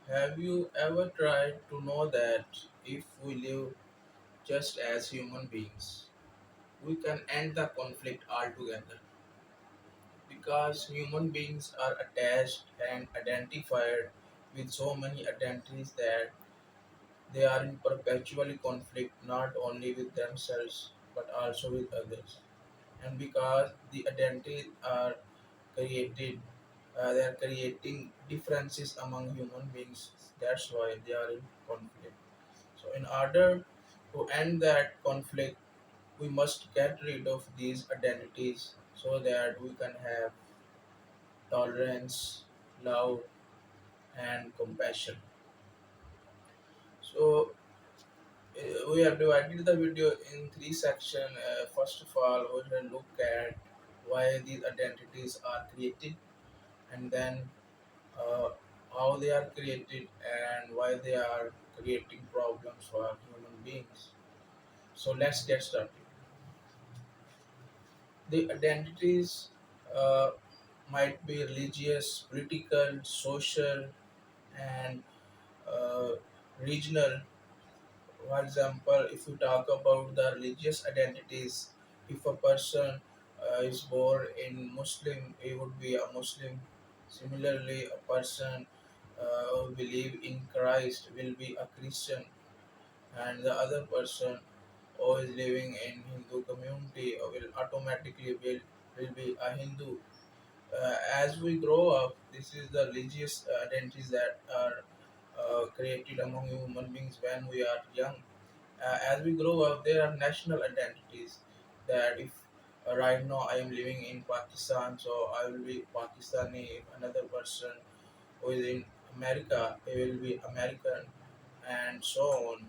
Have you ever tried to know that if we live just as human beings, we can end the conflict altogether? Because human beings are attached and identified with so many identities that they are in perpetually conflict not only with themselves but also with others. And because the identities are created, they are creating differences among human beings. That's why they are in conflict. So, in order to end that conflict, we must get rid of these identities so that we can have tolerance, love, and compassion. So, we have divided the video in three sections. First of all, we will look at why these identities are created, and then uh, how they are created and why they are creating problems for human beings. So let's get started. The identities uh, might be religious, political, social, and uh, regional. For example, if you talk about the religious identities, if a person is born in Muslim, he would be a Muslim. Similarly, a person who believe in Christ will be a Christian, and the other person who is living in Hindu community will automatically will be a Hindu. As we grow up, this is the religious identities that are created among human beings when we are young. As we grow up, there are national identities that if right now I am living in Pakistan, so I will be Pakistani. If another person who is in America, he will be American, and so on.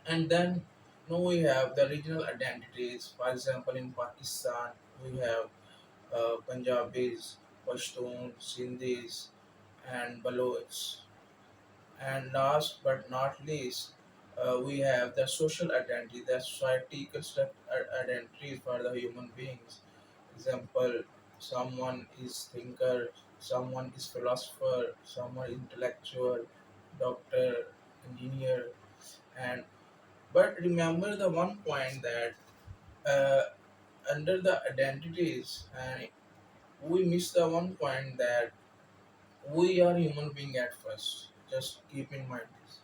And then we have the regional identities. For example, in Pakistan, we have Punjabis, Pashtuns, Sindhis, and Balochs. And last but not least, we have the social identity, the society construct identity for the human beings. Example, someone is thinker, someone is philosopher, someone intellectual, doctor, engineer, and but remember the one point that uh, under the identities, and we miss the one point that we are human being at first. Just keep in mind this.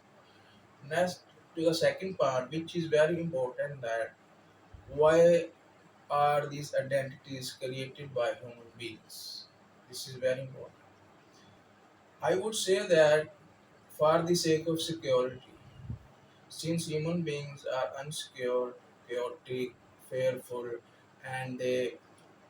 Next to the second part, which is very important, that why are these identities created by human beings? This is very important. I would say that for the sake of security, since human beings are unsecure, chaotic, fearful, and they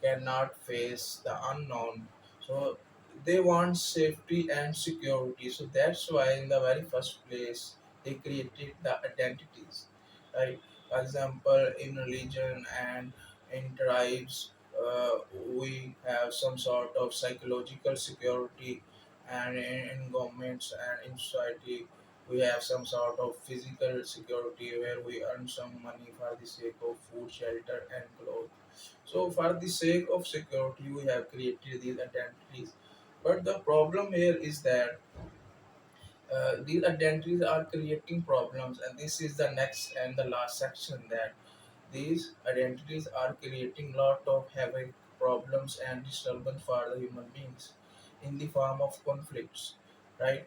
cannot face the unknown. So they want safety and security. So that's why in the very first place they created the identities. Right? For example, in religion and in tribes, we have some sort of psychological security, and in governments and in society we have some sort of physical security where we earn some money for the sake of food, shelter, and clothes. So, for the sake of security, we have created these identities. But the problem here is that these identities are creating problems, and this is the next and the last section, that these identities are creating lot of havoc, problems, and disturbance for the human beings in the form of conflicts, right?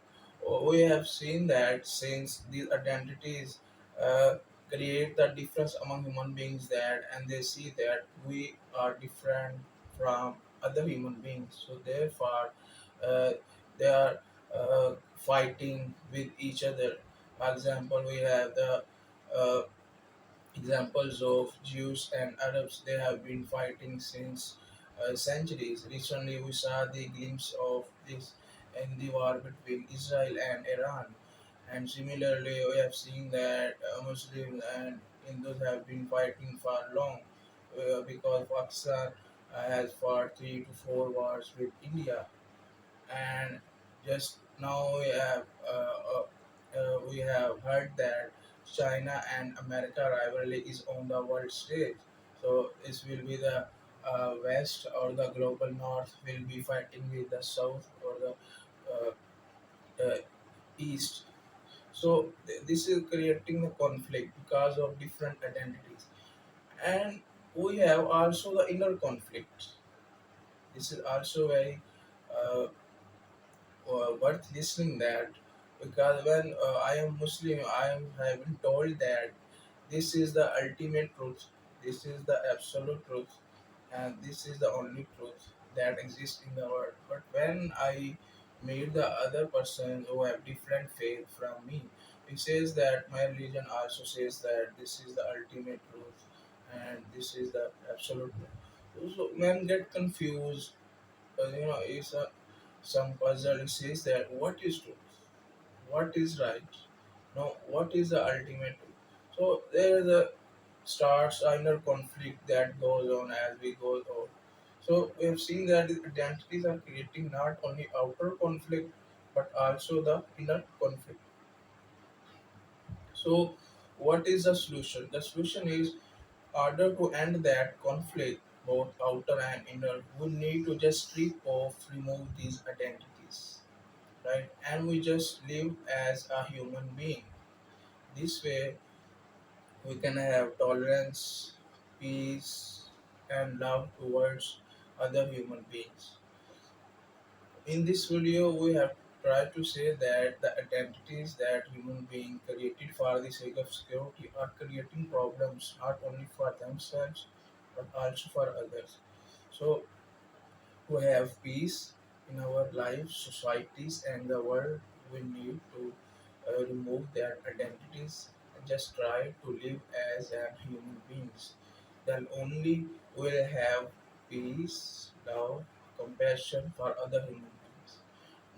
We have seen that since these identities uh, create the difference among human beings, that and they see that we are different from other human beings, so therefore uh, they are fighting with each other. For example, we have the uh, examples of Jews and Arabs. They have been fighting since centuries. Recently, we saw the glimpse of this in the war between Israel and Iran. And similarly, we have seen that Muslims and Hindus have been fighting for long, because Pakistan has fought 3 to 4 wars with India. And just now we have heard that China and America rivalry is on the world stage. So this will be the West or the global North will be fighting with the South or the uh, east. So this is creating a conflict because of different identities. And we have also the inner conflict. This is also very uh, worth listening that, because when I am Muslim, I am have been told that this is the ultimate truth, this is the absolute truth, and this is the only truth that exists in the world. But when I meet the other person who have different faith from me, he says that my religion also says that this is the ultimate truth and this is the absolute truth. So men get confused. It's a some puzzle. It says that what is truth, what is right, no, what is the ultimate truth. So there is a starts a inner conflict that goes on as we go on. So we have seen that the identities are creating not only outer conflict but also the inner conflict. So what is the solution? The solution is, order to end that conflict, both outer and inner, we need to just strip off, remove these identities, right? And we just live as a human being. This way, we can have tolerance, peace, and love towards other human beings. In this video, we have tried to say that the identities that human being created for the sake of security are creating problems not only for themselves but also for others. So to have peace in our lives, societies, and the world, we need to remove their identities and just try to live as a human beings. Then only we'll have peace, love, compassion for other human beings.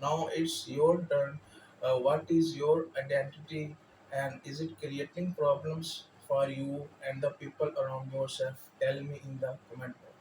Now it's your turn. What is your identity, and is it creating problems for you and the people around yourself? Tell me in the comment box.